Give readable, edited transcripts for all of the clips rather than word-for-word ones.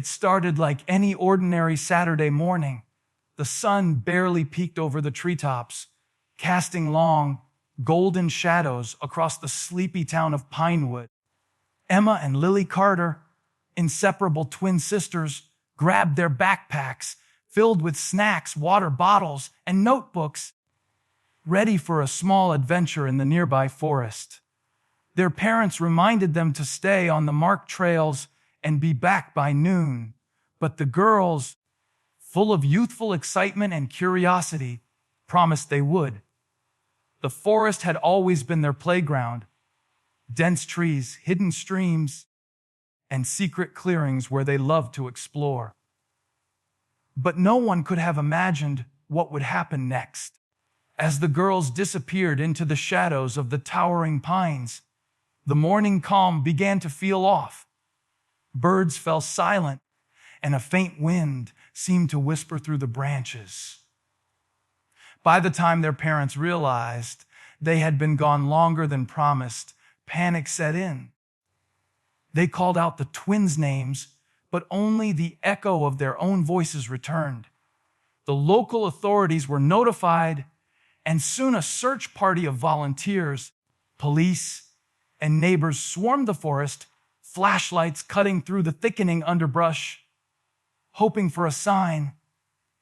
It started like any ordinary Saturday morning. The sun barely peeked over the treetops, casting long, golden shadows across the sleepy town of Pinewood. Emma and Lily Carter, inseparable twin sisters, grabbed their backpacks filled with snacks, water bottles, and notebooks, ready for a small adventure in the nearby forest. Their parents reminded them to stay on the marked trails and be back by noon, but the girls, full of youthful excitement and curiosity, promised they would. The forest had always been their playground. Dense trees, hidden streams, and secret clearings where they loved to explore. But no one could have imagined what would happen next. As the girls disappeared into the shadows of the towering pines, the morning calm began to feel off. Birds fell silent, and a faint wind seemed to whisper through the branches. By the time their parents realized they had been gone longer than promised, panic set in. They called out the twins' names, but only the echo of their own voices returned. The local authorities were notified, and soon a search party of volunteers, police, and neighbors swarmed the forest, flashlights cutting through the thickening underbrush, hoping for a sign,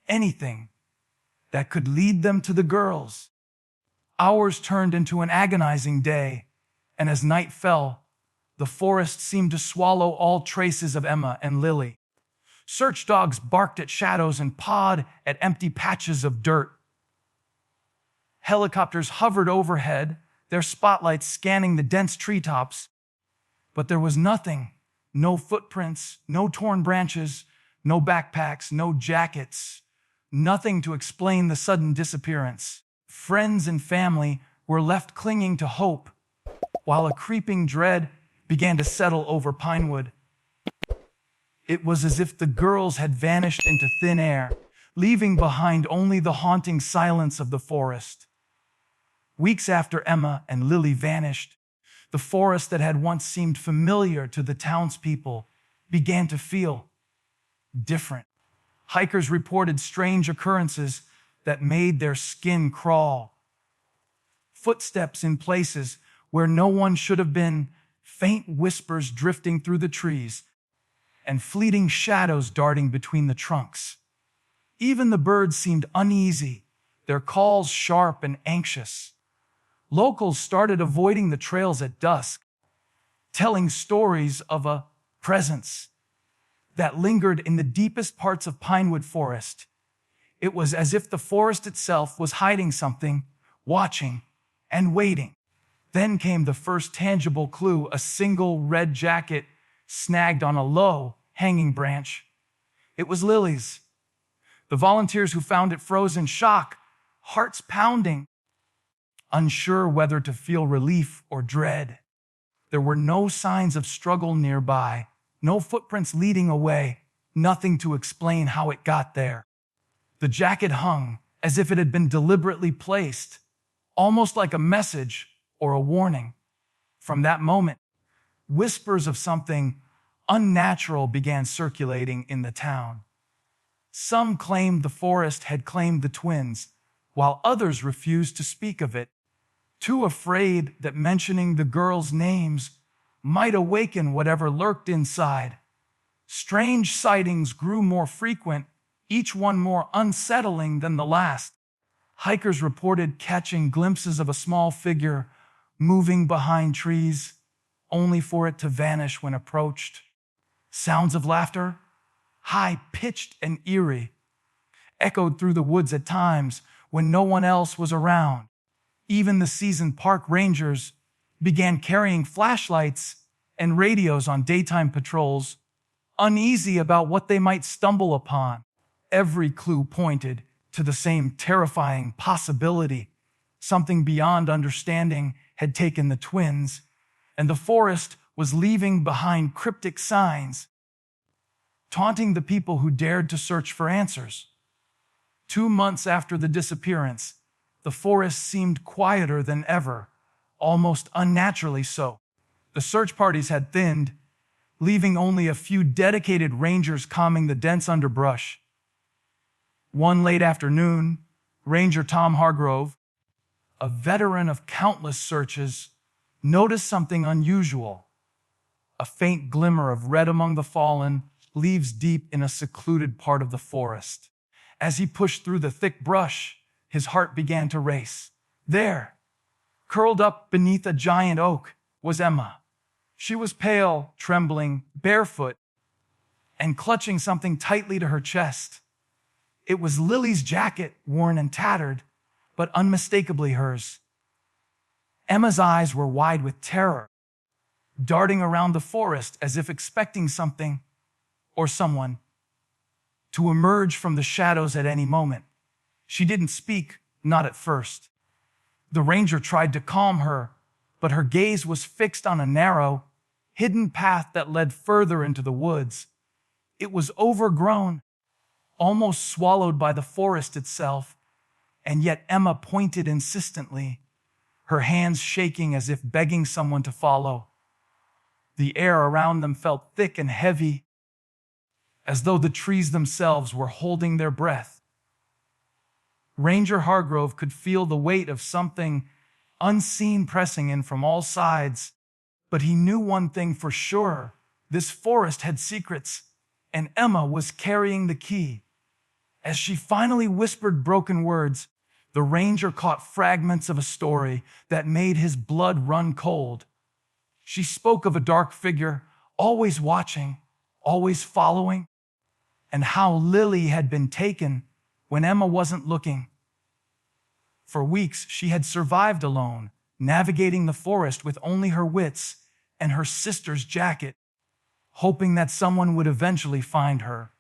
anything that could lead them to the girls. Hours turned into an agonizing day, and as night fell, the forest seemed to swallow all traces of Emma and Lily. Search dogs barked at shadows and pawed at empty patches of dirt. Helicopters hovered overhead, their spotlights scanning the dense treetops. But there was nothing, no footprints, no torn branches, no backpacks, no jackets, nothing to explain the sudden disappearance. Friends and family were left clinging to hope, while a creeping dread began to settle over Pinewood. It was as if the girls had vanished into thin air, leaving behind only the haunting silence of the forest. Weeks after Emma and Lily vanished, the forest that had once seemed familiar to the townspeople began to feel different. Hikers reported strange occurrences that made their skin crawl. Footsteps in places where no one should have been, faint whispers drifting through the trees, and fleeting shadows darting between the trunks. Even the birds seemed uneasy, their calls sharp and anxious. Locals started avoiding the trails at dusk, telling stories of a presence that lingered in the deepest parts of Pinewood Forest. It was as if the forest itself was hiding something, watching and waiting. Then came the first tangible clue, a single red jacket snagged on a low, hanging branch. It was Lily's. The volunteers who found it froze in shock, hearts pounding, unsure whether to feel relief or dread. There were no signs of struggle nearby, no footprints leading away, nothing to explain how it got there. The jacket hung as if it had been deliberately placed, almost like a message or a warning. From that moment, whispers of something unnatural began circulating in the town. Some claimed the forest had claimed the twins, while others refused to speak of it, too afraid that mentioning the girls' names might awaken whatever lurked inside. Strange sightings grew more frequent, each one more unsettling than the last. Hikers reported catching glimpses of a small figure moving behind trees, only for it to vanish when approached. Sounds of laughter, high-pitched and eerie, echoed through the woods at times when no one else was around. Even the seasoned park rangers began carrying flashlights and radios on daytime patrols, uneasy about what they might stumble upon. Every clue pointed to the same terrifying possibility. Something beyond understanding had taken the twins, and the forest was leaving behind cryptic signs, taunting the people who dared to search for answers. 2 months after the disappearance, the forest seemed quieter than ever, almost unnaturally so. The search parties had thinned, leaving only a few dedicated rangers combing the dense underbrush. One late afternoon, Ranger Tom Hargrove, a veteran of countless searches, noticed something unusual. A faint glimmer of red among the fallen leaves deep in a secluded part of the forest. As he pushed through the thick brush, his heart began to race. There, curled up beneath a giant oak, was Emma. She was pale, trembling, barefoot, and clutching something tightly to her chest. It was Lily's jacket, worn and tattered, but unmistakably hers. Emma's eyes were wide with terror, darting around the forest as if expecting something or someone to emerge from the shadows at any moment. She didn't speak, not at first. The ranger tried to calm her, but her gaze was fixed on a narrow, hidden path that led further into the woods. It was overgrown, almost swallowed by the forest itself, and yet Emma pointed insistently, her hands shaking as if begging someone to follow. The air around them felt thick and heavy, as though the trees themselves were holding their breath. Ranger Hargrove could feel the weight of something unseen pressing in from all sides, but he knew one thing for sure: this forest had secrets, and Emma was carrying the key. As she finally whispered broken words, the ranger caught fragments of a story that made his blood run cold. She spoke of a dark figure, always watching, always following, and how Lily had been taken when Emma wasn't looking. For weeks, she had survived alone, navigating the forest with only her wits and her sister's jacket, hoping that someone would eventually find her.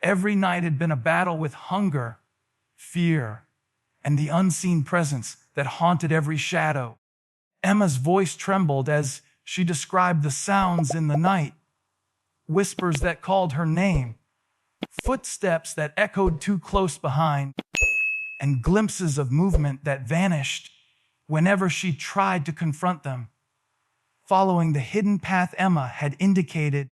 Every night had been a battle with hunger, fear, and the unseen presence that haunted every shadow. Emma's voice trembled as she described the sounds in the night, whispers that called her name, footsteps that echoed too close behind, and glimpses of movement that vanished whenever she tried to confront them. Following the hidden path Emma had indicated,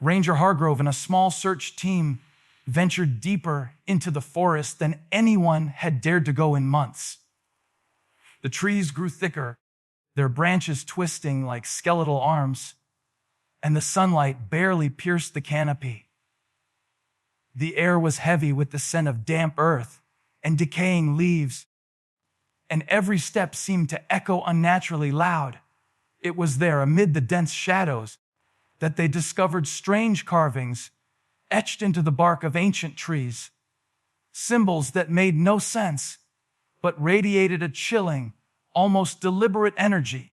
Ranger Hargrove and a small search team ventured deeper into the forest than anyone had dared to go in months. The trees grew thicker, their branches twisting like skeletal arms, and the sunlight barely pierced the canopy. The air was heavy with the scent of damp earth and decaying leaves, and every step seemed to echo unnaturally loud. It was there, amid the dense shadows, that they discovered strange carvings etched into the bark of ancient trees, symbols that made no sense, but radiated a chilling, almost deliberate energy.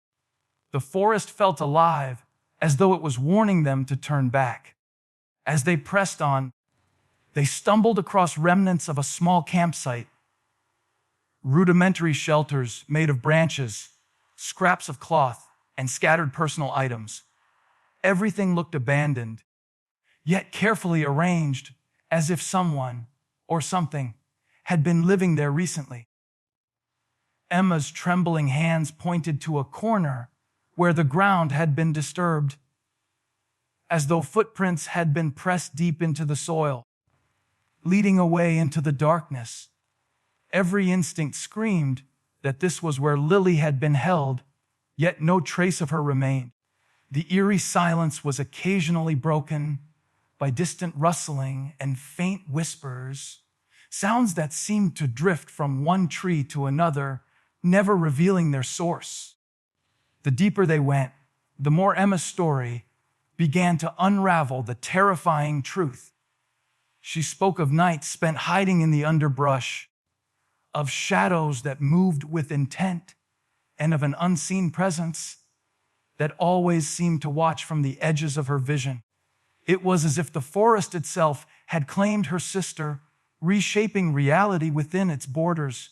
The forest felt alive, as though it was warning them to turn back. As they pressed on, they stumbled across remnants of a small campsite, rudimentary shelters made of branches, scraps of cloth, and scattered personal items. Everything looked abandoned, yet carefully arranged, as if someone or something had been living there recently. Emma's trembling hands pointed to a corner where the ground had been disturbed, as though footprints had been pressed deep into the soil, leading away into the darkness. Every instinct screamed that this was where Lily had been held, yet no trace of her remained. The eerie silence was occasionally broken by distant rustling and faint whispers, sounds that seemed to drift from one tree to another, never revealing their source. The deeper they went, the more Emma's story began to unravel the terrifying truth. She spoke of nights spent hiding in the underbrush, of shadows that moved with intent, and of an unseen presence that always seemed to watch from the edges of her vision. It was as if the forest itself had claimed her sister, reshaping reality within its borders.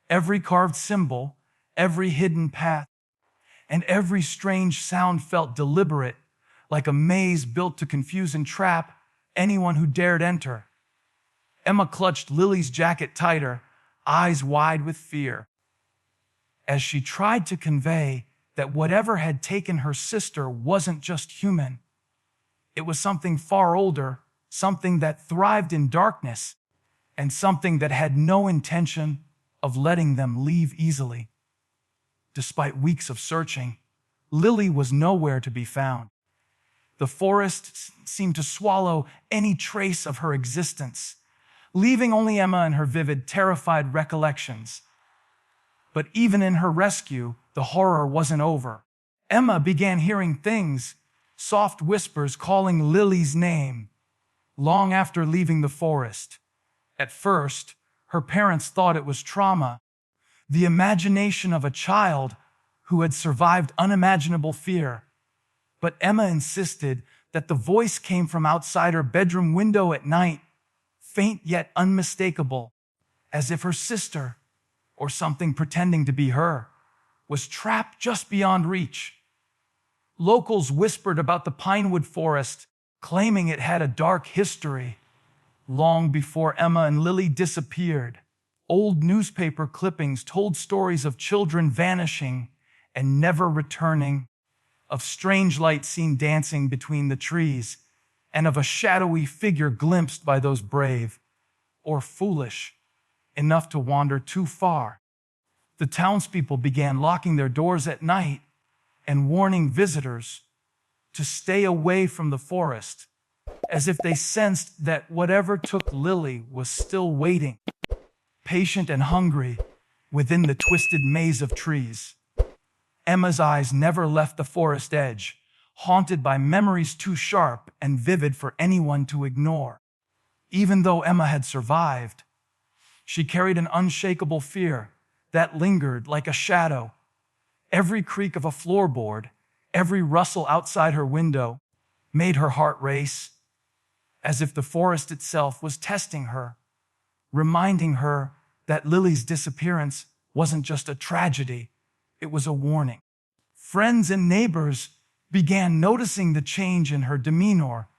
Every carved symbol, every hidden path, and every strange sound felt deliberate, like a maze built to confuse and trap anyone who dared enter. Emma clutched Lily's jacket tighter, eyes wide with fear. As she tried to convey that whatever had taken her sister wasn't just human. It was something far older, something that thrived in darkness, and something that had no intention of letting them leave easily. Despite weeks of searching, Lily was nowhere to be found. The forest seemed to swallow any trace of her existence, leaving only Emma and her vivid, terrified recollections. But even in her rescue, the horror wasn't over. Emma began hearing things, soft whispers calling Lily's name, long after leaving the forest. At first, her parents thought it was trauma, the imagination of a child who had survived unimaginable fear. But Emma insisted that the voice came from outside her bedroom window at night, faint yet unmistakable, as if her sister, or something pretending to be her, was trapped just beyond reach. Locals whispered about the Pinewood Forest, claiming it had a dark history. Long before Emma and Lily disappeared, old newspaper clippings told stories of children vanishing and never returning, of strange lights seen dancing between the trees, and of a shadowy figure glimpsed by those brave, or foolish, enough to wander too far. The townspeople began locking their doors at night and warning visitors to stay away from the forest, as if they sensed that whatever took Lily was still waiting, patient and hungry, within the twisted maze of trees. Emma's eyes never left the forest edge, haunted by memories too sharp and vivid for anyone to ignore. Even though Emma had survived, she carried an unshakable fear that lingered like a shadow. Every creak of a floorboard, every rustle outside her window, made her heart race, as if the forest itself was testing her, reminding her that Lily's disappearance wasn't just a tragedy, it was a warning. Friends and neighbors began noticing the change in her demeanor,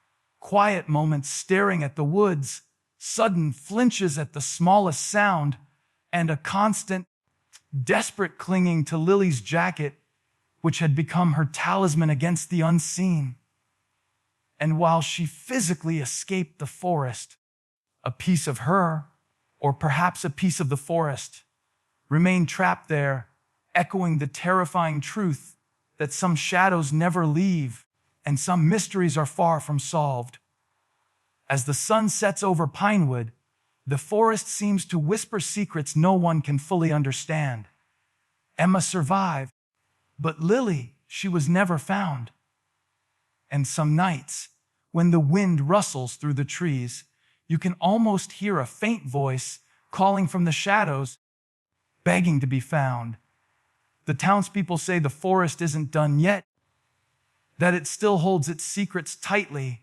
quiet moments staring at the woods, sudden flinches at the smallest sound, and a constant, desperate clinging to Lily's jacket, which had become her talisman against the unseen. And while she physically escaped the forest, a piece of her, or perhaps a piece of the forest, remained trapped there, echoing the terrifying truth that some shadows never leave and some mysteries are far from solved. As the sun sets over Pinewood, the forest seems to whisper secrets no one can fully understand. Emma survived, but Lily, she was never found. And some nights, when the wind rustles through the trees, you can almost hear a faint voice calling from the shadows, begging to be found. The townspeople say the forest isn't done yet, that it still holds its secrets tightly,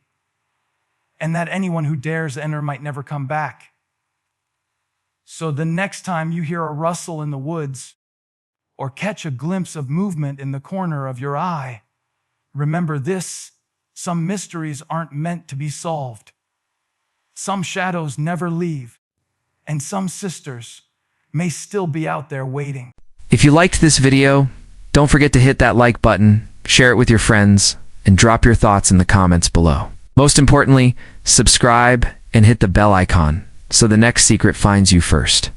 and that anyone who dares enter might never come back. So the next time you hear a rustle in the woods, or catch a glimpse of movement in the corner of your eye, remember this: some mysteries aren't meant to be solved. Some shadows never leave, and some sisters may still be out there waiting. If you liked this video, don't forget to hit that like button, share it with your friends, and drop your thoughts in the comments below. Most importantly, subscribe and hit the bell icon so the next secret finds you first.